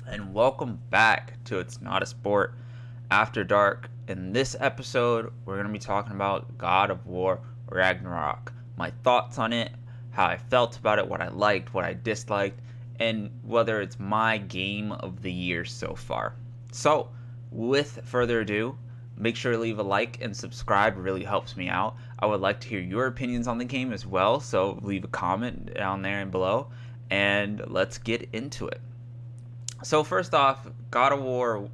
and welcome back to It's Not a Sport After Dark. In this episode, we're going to be talking about God of War Ragnarok. My thoughts on it, how I felt about it, what I liked, what I disliked, and whether it's my game of the year so far. So, with further ado, make sure to leave a like and subscribe. It really helps me out. I would like to hear your opinions on the game as well, so leave a comment down there and below, and let's get into it. So first off, God of War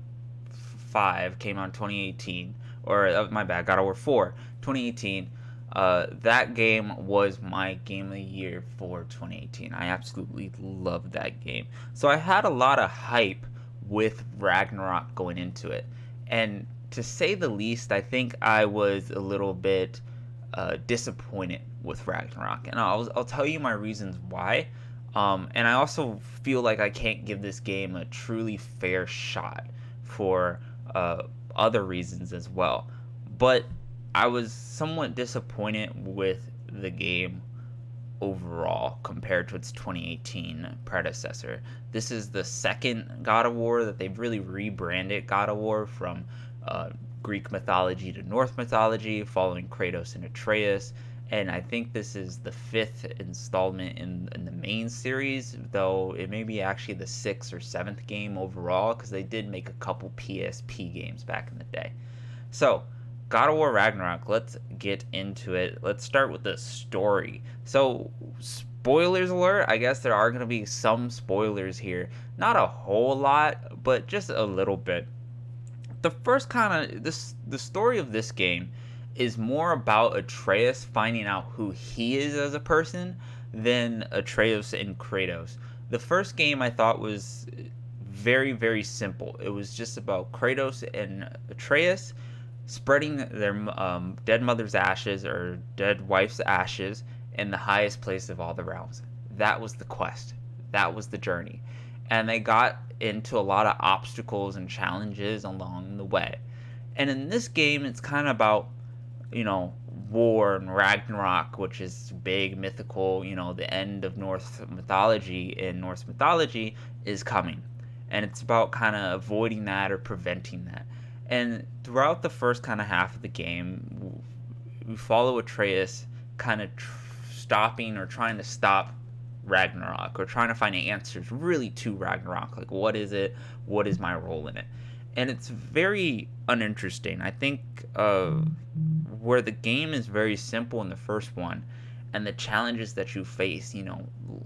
5 came out in 2018, or my bad, God of War 4, 2018. That game was my game of the year for 2018. I absolutely loved that game. So I had a lot of hype with Ragnarok going into it, and to say the least, I think I was a little bit disappointed with Ragnarok, and I'll tell you my reasons why. And I also feel like I can't give this game a truly fair shot for other reasons as well. But I was somewhat disappointed with the game overall compared to its 2018 predecessor. This is the second God of War that they've really rebranded God of War from Greek mythology to Norse mythology, following Kratos and Atreus. And I think this is the fifth installment in the main series, though it may be actually the sixth or seventh game overall, because they did make a couple PSP games back in the day. So, God of War Ragnarok, let's get into it. Let's start with the story. So, spoilers alert, I guess there are going to be some spoilers here. Not a whole lot, but just a little bit. The first kind of, the story of this game is more about Atreus finding out who he is as a person than Atreus and Kratos. The first game I thought was very, very simple. It was just about Kratos and Atreus spreading their dead mother's ashes or dead wife's ashes in the highest place of all the realms. That was the quest. That was the journey. And they got into a lot of obstacles and challenges along the way. And in this game, it's kind of about, war and Ragnarok, which is big mythical, the end of Norse mythology is coming. And it's about kind of avoiding that or preventing that. And throughout the first kind of half of the game, we follow Atreus kind of stopping or trying to stop Ragnarok, or trying to find answers really to Ragnarok. Like, what is it? What is my role in it? And it's very uninteresting. I think where the game is very simple in the first one, and the challenges that you face,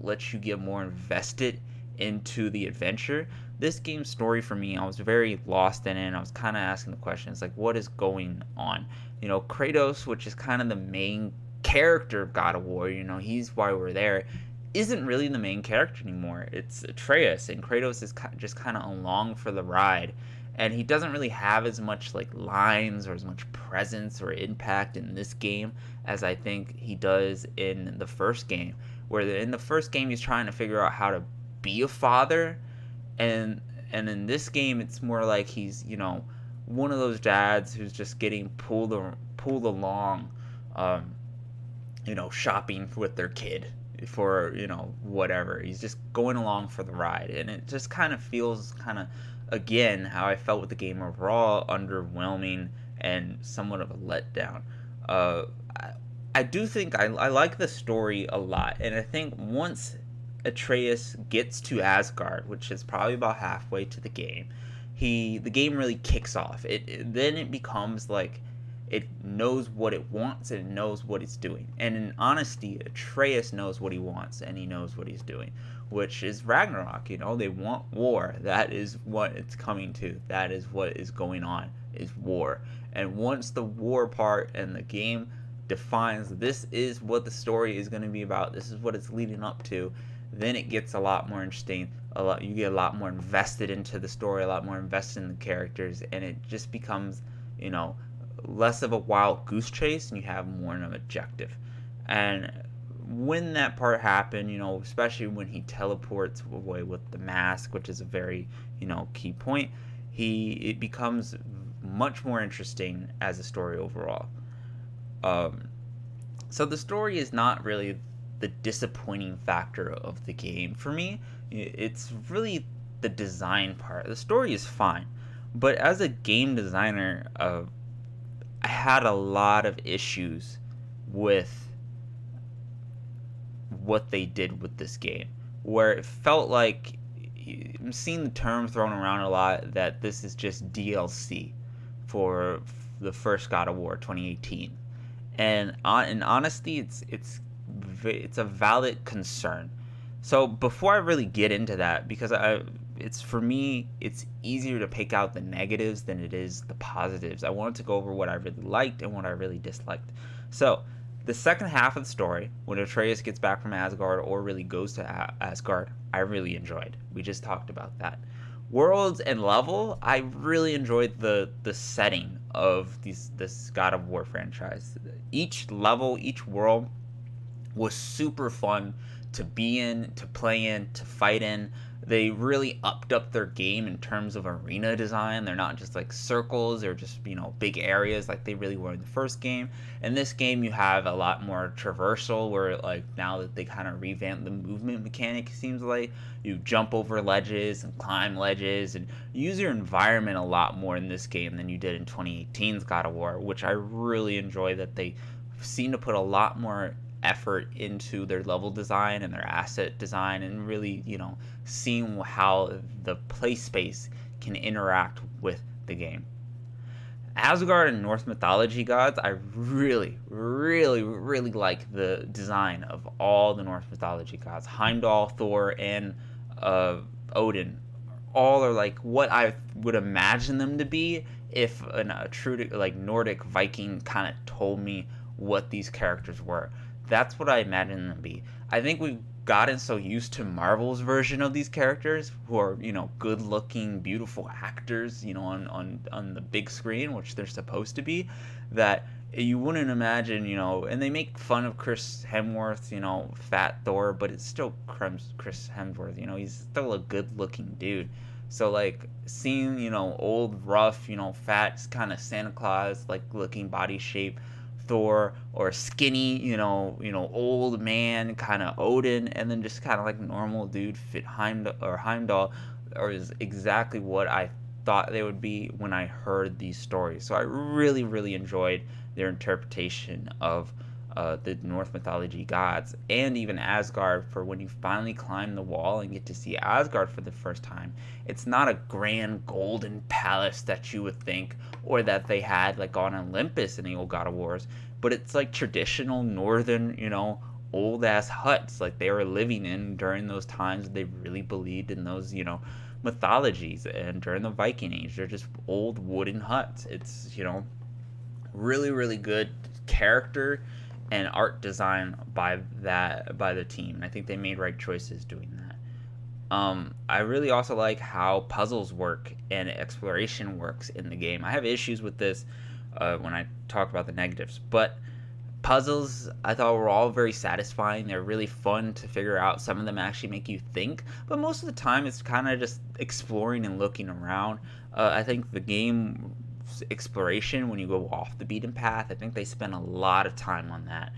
lets you get more invested into the adventure. This game's story for me, I was very lost in it, and I was kind of asking the questions like, what is going on? Kratos, which is kind of the main character of God of War, he's why we're there, isn't really the main character anymore. It's Atreus, and Kratos is just kind of along for the ride. And he doesn't really have as much like lines or as much presence or impact in this game as I think he does in the first game. Where in the first game he's trying to figure out how to be a father, and in this game it's more like he's one of those dads who's just getting pulled along, shopping with their kid for whatever. He's just going along for the ride, and it just kind of feels again how I felt with the game overall, underwhelming and somewhat of a letdown. I do think I like the story a lot, and I think once Atreus gets to Asgard, which is probably about halfway to the game, the game really kicks off. Then it becomes like it knows what it wants and it knows what it's doing. And in honesty, Atreus knows what he wants and he knows what he's doing, which is Ragnarok. They want war. That is what it's coming to. That is what is going on, is war. And once the war part and the game defines this is what the story is going to be about, this is what it's leading up to, then it gets a lot more interesting. You get a lot more invested into the story, a lot more invested in the characters, and it just becomes, less of a wild goose chase, and you have more of an objective. And when that part happened, especially when he teleports away with the mask, which is a very, key point, it becomes much more interesting as a story overall. So the story is not really the disappointing factor of the game for me. It's really the design part. The story is fine, but as a game designer, I had a lot of issues with what they did with this game, where it felt like I'm seeing the term thrown around a lot that this is just DLC for the first God of War 2018, and in honesty, it's a valid concern. So before I really get into that, because it's for me, it's easier to pick out the negatives than it is the positives. I wanted to go over what I really liked and what I really disliked. So the second half of the story, when Atreus gets back from Asgard or really goes to Asgard, I really enjoyed. We just talked about that. Worlds and level, I really enjoyed the setting of this God of War franchise. Each level, each world was super fun to be in, to play in, to fight in. They really upped up their game in terms of arena design. They're not just like circles or just, big areas like they really were in the first game. In this game, you have a lot more traversal, where like now that they kind of revamped the movement mechanic, it seems like you jump over ledges and climb ledges and use your environment a lot more in this game than you did in 2018's God of War, which I really enjoy that they seem to put a lot more effort into their level design and their asset design, and really, seeing how the play space can interact with the game. Asgard and Norse mythology gods, I really, really, really like the design of all the Norse mythology gods. Heimdall, Thor, and Odin, all are like what I would imagine them to be if a true like Nordic Viking kind of told me what these characters were. That's what I imagine them to be. I think we've gotten so used to Marvel's version of these characters, who are, good looking, beautiful actors, on the big screen, which they're supposed to be, that you wouldn't imagine, and they make fun of Chris Hemsworth, fat Thor, but it's still Chris Hemsworth, he's still a good looking dude. So like seeing, old, rough, fat, kind of Santa Claus like looking body shape Thor, or skinny, old man kind of Odin, and then just kind of like normal dude fit Heimdall, or is exactly what I thought they would be when I heard these stories. So I really, really enjoyed their interpretation of the Norse mythology gods, and even Asgard, for when you finally climb the wall and get to see Asgard for the first time. It's not a grand golden palace that you would think, or that they had like on Olympus in the old God of Wars, but it's like traditional northern, old ass huts like they were living in during those times. They really believed in those, mythologies, and during the Viking Age, they're just old wooden huts. It's, really, really good character and art design by the team. I think they made right choices doing that. I really also like how puzzles work and exploration works in the game. I have issues with this when I talk about the negatives, but puzzles I thought were all very satisfying. They're really fun to figure out. Some of them actually make you think, but most of the time it's kind of just exploring and looking around. I think the game exploration, when you go off the beaten path, I think they spend a lot of time on that.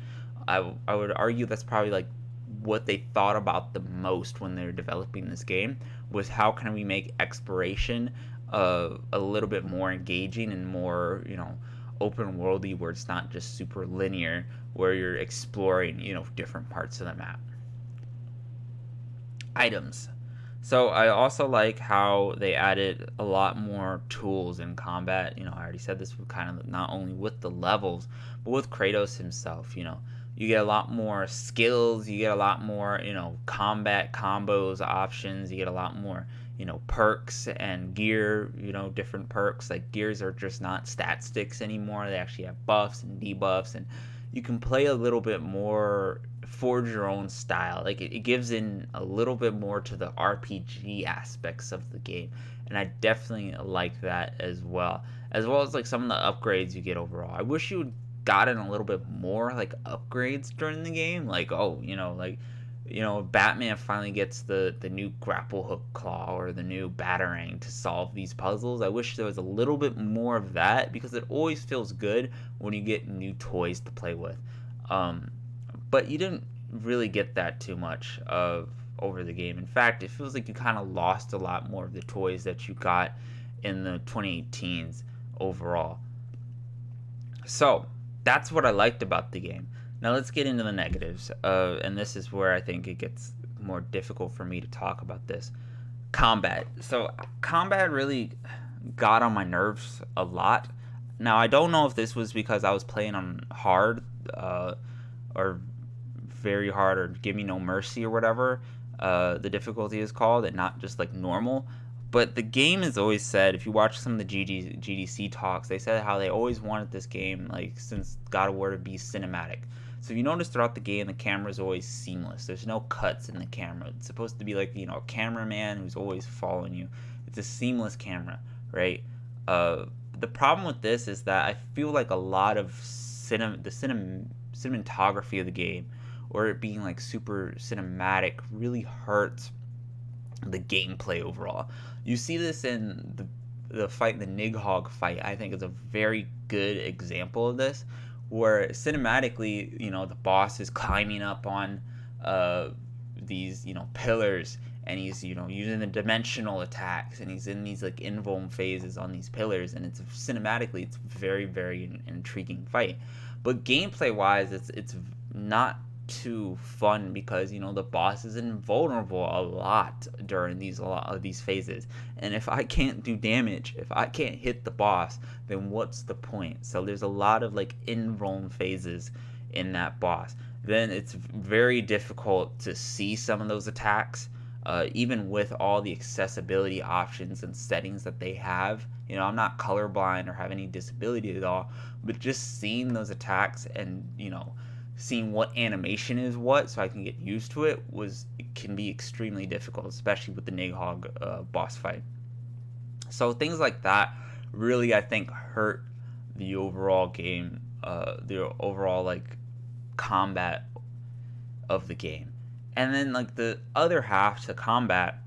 I would argue that's probably like what they thought about the most when they were developing this game, was how can we make exploration a little bit more engaging and more, open worldy, where it's not just super linear, where you're exploring, different parts of the map. Items. So I also like how they added a lot more tools in combat. I already said this with kind of not only with the levels, but with Kratos himself. You get a lot more skills. You get a lot more, combat combos options. You get a lot more, perks and gear. Different perks. Like gears are just not stat sticks anymore. They actually have buffs and debuffs, and you can play a little bit more, forge your own style. Like it gives in a little bit more to the RPG aspects of the game, and I definitely like that as well as like some of the upgrades you get overall. I wish you had gotten a little bit more like upgrades during the game, like Batman finally gets the new grapple hook claw or the new batarang to solve these puzzles. I wish there was a little bit more of that, because it always feels good when you get new toys to play with. But you didn't really get that too much of over the game. In fact, it feels like you kind of lost a lot more of the toys that you got in the 2018s overall. So that's what I liked about the game. Now let's get into the negatives, and this is where I think it gets more difficult for me to talk about this. Combat. So combat really got on my nerves a lot. Now I don't know if this was because I was playing on hard, or very hard, or Give Me No Mercy, or whatever the difficulty is called, and not just like normal. But the game has always said, if you watch some of the GDC talks, they said how they always wanted this game, like since God of War, to be cinematic. So if you notice throughout the game, the camera is always seamless. There's no cuts in the camera. It's supposed to be like, a cameraman who's always following you. It's a seamless camera, right? The problem with this is that I feel like a lot of cinematography of the game, or it being like super cinematic, really hurts the gameplay overall. You see this in the fight, the Nighthawk fight. I think is a very good example of this, where cinematically, the boss is climbing up on these, pillars, and he's, using the dimensional attacks, and he's in these like invuln phases on these pillars, and it's cinematically, it's very, very intriguing fight. But gameplay wise, it's not too fun, because the boss is invulnerable a lot during a lot of these phases, and if I can't do damage, if I can't hit the boss, then what's the point? So there's a lot of like invuln phases in that boss. Then it's very difficult to see some of those attacks, even with all the accessibility options and settings that they have. I'm not colorblind or have any disability at all, but just seeing those attacks and seeing what animation is what, so I can get used to it, can be extremely difficult, especially with the Nighthawk boss fight. So things like that really, I think, hurt the overall game, the overall like combat of the game. And then like the other half to combat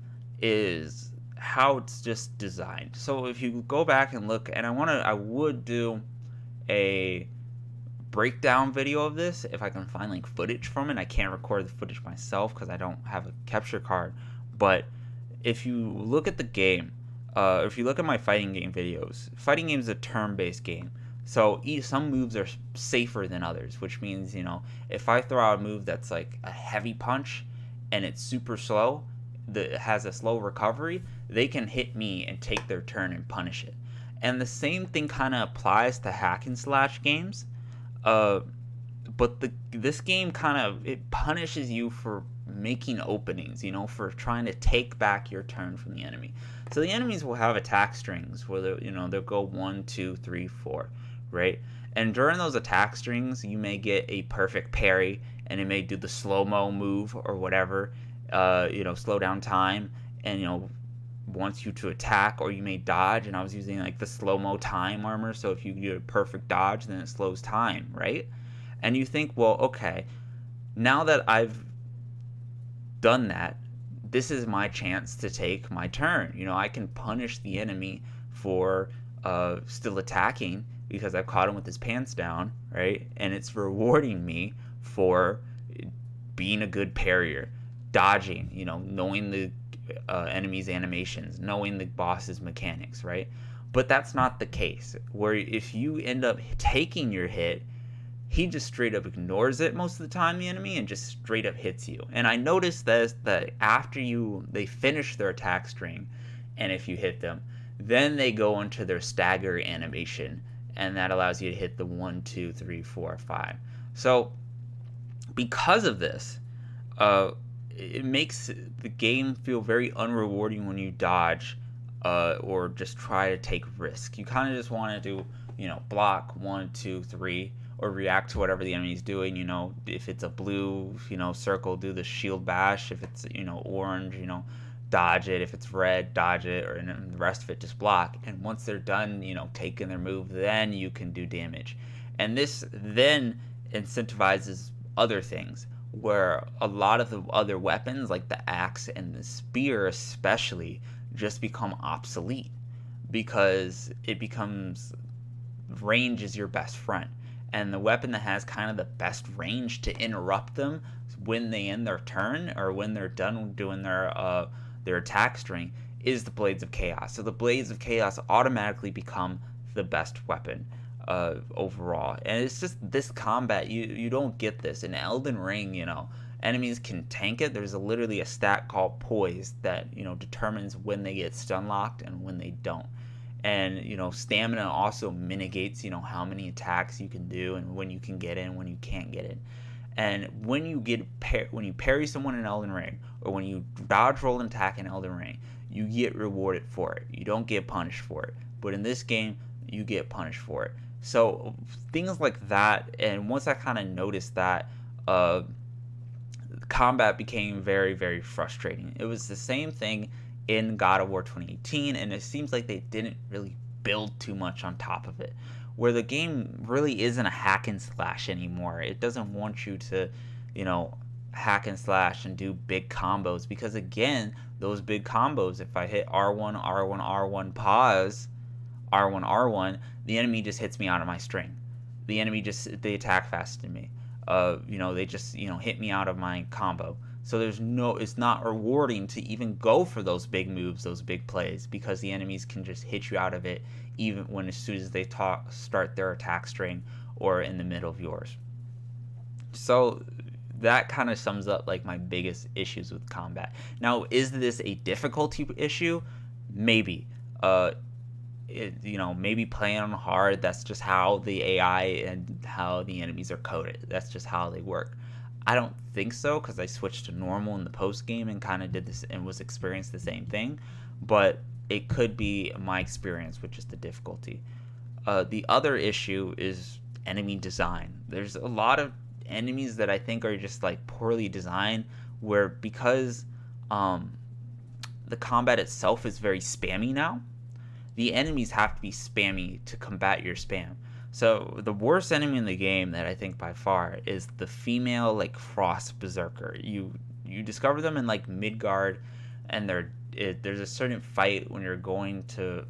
is how it's just designed. So if you go back and look, and I would do a breakdown video of this if I can find like footage from it. I can't record the footage myself because I don't have a capture card. But if you look at the game, if you look at my fighting game videos, fighting game is a turn-based game. So some moves are safer than others, which means, if I throw out a move that's like a heavy punch and it's super slow, that has a slow recovery, they can hit me and take their turn and punish it. And the same thing kind of applies to hack and slash games. But this game it punishes you for making openings, for trying to take back your turn from the enemy. So the enemies will have attack strings where they'll go 1, 2, 3, 4, right? And during those attack strings, you may get a perfect parry, and it may do the slow-mo move or whatever, slow down time, and wants you to attack, or you may dodge, and I was using like the slow-mo time armor, so if you get a perfect dodge, then it slows time, right? And you think, well, okay, now that I've done that, this is my chance to take my turn. I can punish the enemy for still attacking because I've caught him with his pants down, right? And it's rewarding me for being a good parrier, dodging, knowing the enemy's animations, knowing the boss's mechanics, right? But that's not the case, where if you end up taking your hit, he just straight up ignores it most of the time, the enemy, and just straight up hits you. And I noticed this, that after they finish their attack string, and if you hit them, then they go into their stagger animation, and that allows you to hit the 1, 2, 3, 4, 5. So because of this, it makes the game feel very unrewarding when you dodge, or just try to take risk. You kind of just want to do, block 1, 2, 3, or react to whatever the enemy's doing. If it's a blue, circle, do the shield bash. If it's, orange, dodge it. If it's red, dodge it, or and the rest of it just block. And once they're done, taking their move, then you can do damage. And this then incentivizes other things, where a lot of the other weapons, like the axe and the spear especially, just become obsolete, because it becomes range is your best friend. And the weapon that has kind of the best range to interrupt them when they end their turn or when they're done doing their attack string is the Blades of Chaos. So the Blades of Chaos automatically become the best weapon overall. And it's just this combat, you don't get this. In Elden Ring, enemies can tank it. There's literally a stat called Poise that, determines when they get stun locked and when they don't. And, stamina also mitigates, how many attacks you can do and when you can get in, when you can't get in. And when you parry someone in Elden Ring, or when you dodge roll an attack in Elden Ring, you get rewarded for it. You don't get punished for it. But in this game, you get punished for it. So things like that, and once I kind of noticed that, combat became very, very frustrating. It was the same thing in God of War 2018, and it seems like they didn't really build too much on top of it. Where the game really isn't a hack and slash anymore. It doesn't want you to, hack and slash and do big combos, because again, those big combos, if I hit R1, R1, R1, pause, R1, R1, the enemy just hits me out of my string. They attack faster than me. They just, hit me out of my combo. So it's not rewarding to even go for those big moves, those big plays, because the enemies can just hit you out of it even when as soon as they start their attack string or in the middle of yours. So that kind of sums up like my biggest issues with combat. Now, is this a difficulty issue? Maybe. Maybe playing on hard, that's just how the AI and how the enemies are coded. That's just how they work. I don't think so, because I switched to normal in the post game and kind of did this and was experienced the same thing. But it could be my experience, which is the difficulty. The other issue is enemy design. There's a lot of enemies that I think are just like poorly designed, where because the combat itself is very spammy now, the enemies have to be spammy to combat your spam. So the worst enemy in the game that I think by far is the female like frost berserker. You discover them in like Midgard, and there's a certain fight when you're going to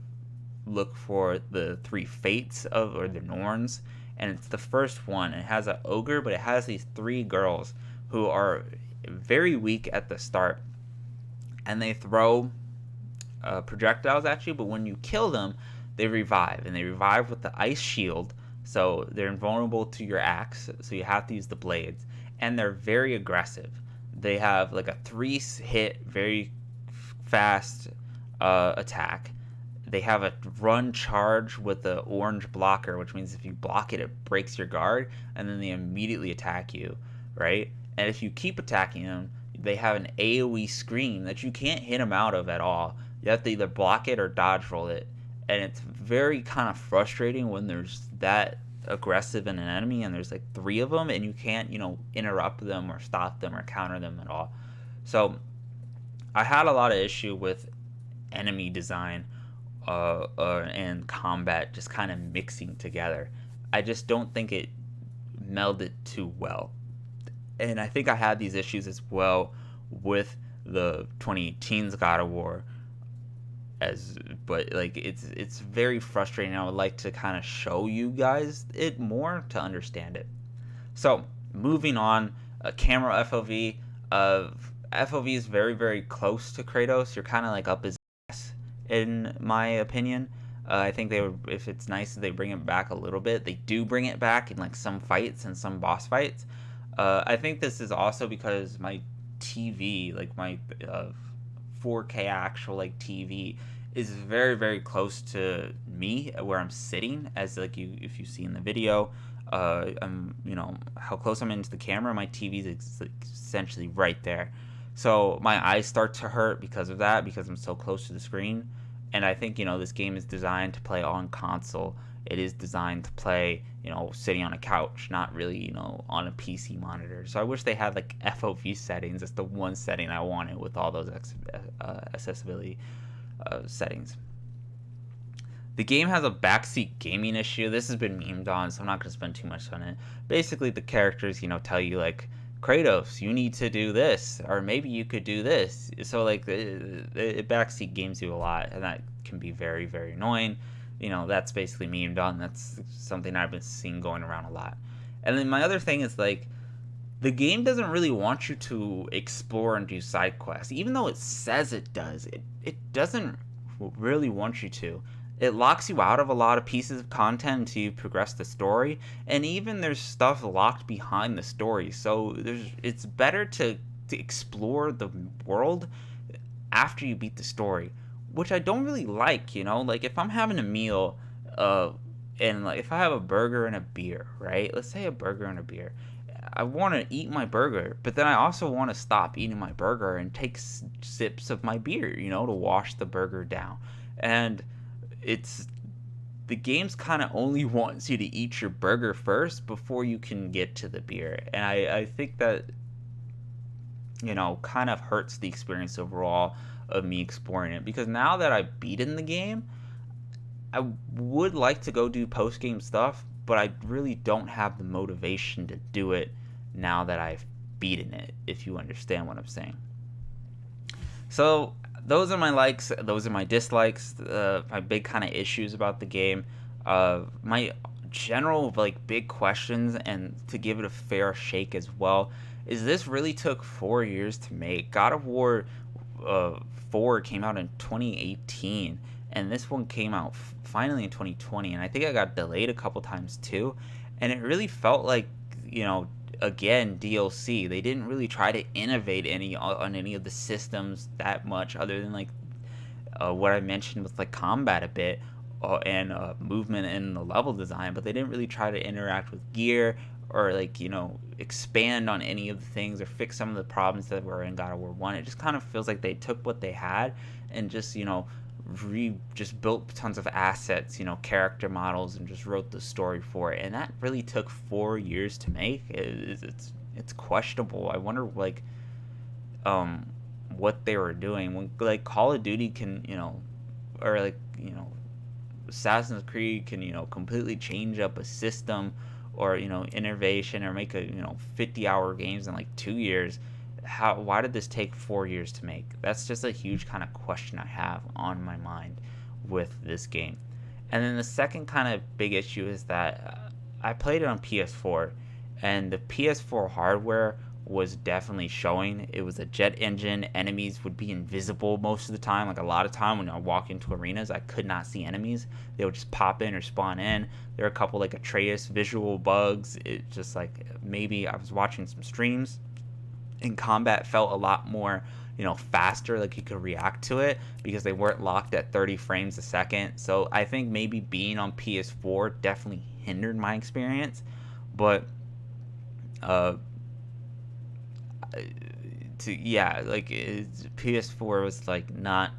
look for the three fates or the Norns, and it's the first one. It has an ogre, but it has these three girls who are very weak at the start, and they throw projectiles at you, but when you kill them, they revive, and they revive with the ice shield, so they're invulnerable to your axe, so you have to use the blades, and they're very aggressive. They have like a 3-hit, very fast attack. They have a run charge with the orange blocker, which means if you block it, it breaks your guard, and then they immediately attack you, right? And if you keep attacking them, they have an AoE screen that you can't hit them out of at all. You have to either block it or dodge roll it. And it's very kind of frustrating when there's that aggressive in an enemy and there's like 3 of them and you can't, interrupt them or stop them or counter them at all. So I had a lot of issue with enemy design and combat just kind of mixing together. I just don't think it melded too well. And I think I had these issues as well with the 2018's God of War. But like it's very frustrating. I would like to kind of show you guys it more to understand it. So moving on, camera FOV. FOV is very, very close to Kratos. You're kind of like up his ass, in my opinion. I think if it's nice, they bring it back a little bit. They do bring it back in like some fights and some boss fights. I think this is also because my TV, like my 4K actual like TV, is very, very close to me where I'm sitting. As like if you see in the video, I'm how close I'm into the camera. My TV is essentially right there, so my eyes start to hurt because of that, because I'm so close to the screen. And I think this game is designed to play on console. It is designed to play sitting on a couch, not really on a PC monitor. So I wish they had like FOV settings. That's the one setting I wanted with all those accessibility settings. The game has a backseat gaming issue. This has been memed on, so I'm not going to spend too much on it. Basically, the characters, tell you like, Kratos, you need to do this, or maybe you could do this. So like, it backseat games you a lot, and that can be very, very annoying. That's basically memed on. That's something I've been seeing going around a lot. And then my other thing is like, the game doesn't really want you to explore and do side quests. Even though it says it does, it doesn't really want you to. It locks you out of a lot of pieces of content until you progress the story, and even there's stuff locked behind the story. So it's better to explore the world after you beat the story, which I don't really like. Like if I'm having a meal, and like if I have a burger and a beer, right? Let's say a burger and a beer. I want to eat my burger, but then I also want to stop eating my burger and take sips of my beer, to wash the burger down. And it's the game's kind of only wants you to eat your burger first before you can get to the beer. And I think that, kind of hurts the experience overall of me exploring it, because now that I've beaten the game, I would like to go do post game stuff, but I really don't have the motivation to do it now that I've beaten it, if you understand what I'm saying. So those are my likes, those are my dislikes, my big kind of issues about the game, my general like big questions, and to give it a fair shake as well, is this really took 4 years to make. God of War 4 came out in 2018, and this one came out finally in 2020, and I think I got delayed a couple times too, and it really felt like, again, DLC. They didn't really try to innovate on any of the systems that much, other than like what I mentioned with like combat a bit, and movement and the level design, but they didn't really try to interact with gear, or like expand on any of the things, or fix some of the problems that were in God of War 1. It just kind of feels like they took what they had and just just built tons of assets, character models, and just wrote the story for it. And that really took 4 years to make. It's questionable. I wonder like what they were doing when like Call of Duty can, or like Assassin's Creed can completely change up a system, or innovation, or make a 50-hour games in like 2 years. Why did this take 4 years to make? That's just a huge kind of question I have on my mind with this game. And then the second kind of big issue is that I played it on PS4, and the PS4 hardware was definitely showing. It was a jet engine. Enemies would be invisible most of the time. Like a lot of time when I walk into arenas, I could not see enemies. They would just pop in or spawn in. There were a couple like Atreus visual bugs. It just like, maybe I was watching some streams, and combat felt a lot more faster, like you could react to it because they weren't locked at 30 frames a second. So I think maybe being on PS4 definitely hindered my experience. But PS4 was like not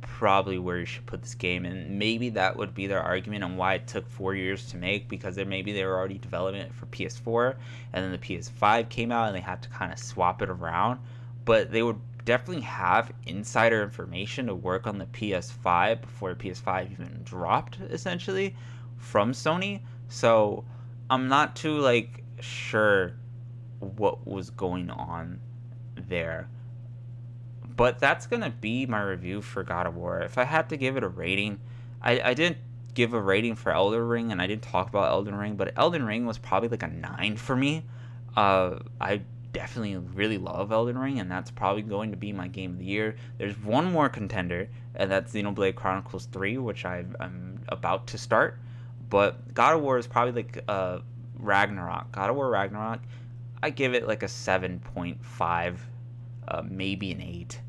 probably where you should put this game, and maybe that would be their argument on why it took 4 years to make, because maybe they were already developing it for PS4, and then the PS5 came out and they had to kind of swap it around. But they would definitely have insider information to work on the PS5 before the PS5 even dropped, essentially, from Sony. So I'm not too like sure what was going on there. But that's going to be my review for God of War. If I had to give it a rating, I didn't give a rating for Elden Ring, and I didn't talk about Elden Ring, but Elden Ring was probably like a 9 for me. I definitely really love Elden Ring, and that's probably going to be my game of the year. There's one more contender, and that's Xenoblade Chronicles 3, which I'm about to start. But God of War is probably like Ragnarok. God of War Ragnarok, I give it like a 7.5, maybe an 8.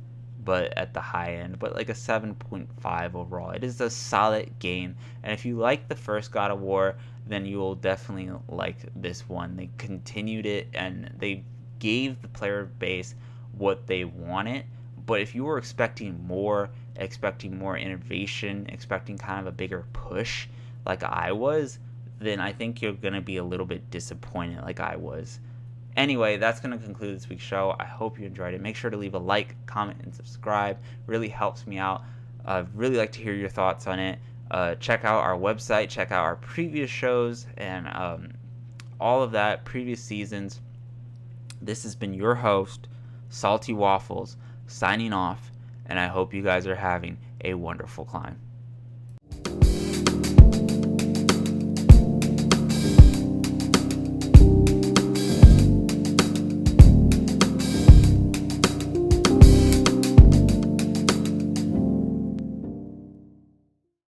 But at the high end, but like a 7.5 overall. It is a solid game, and if you like the first God of War, then you will definitely like this one. They continued it, and they gave the player base what they wanted. But if you were expecting more innovation, expecting kind of a bigger push like I was, then I think you're going to be a little bit disappointed like I was. Anyway, that's going to conclude this week's show. I hope you enjoyed it. Make sure to leave a like, comment, and subscribe. Really helps me out. I'd really like to hear your thoughts on it. Check out our website. Check out our previous shows and all of that, previous seasons. This has been your host, Salty Waffles, signing off, and I hope you guys are having a wonderful climb.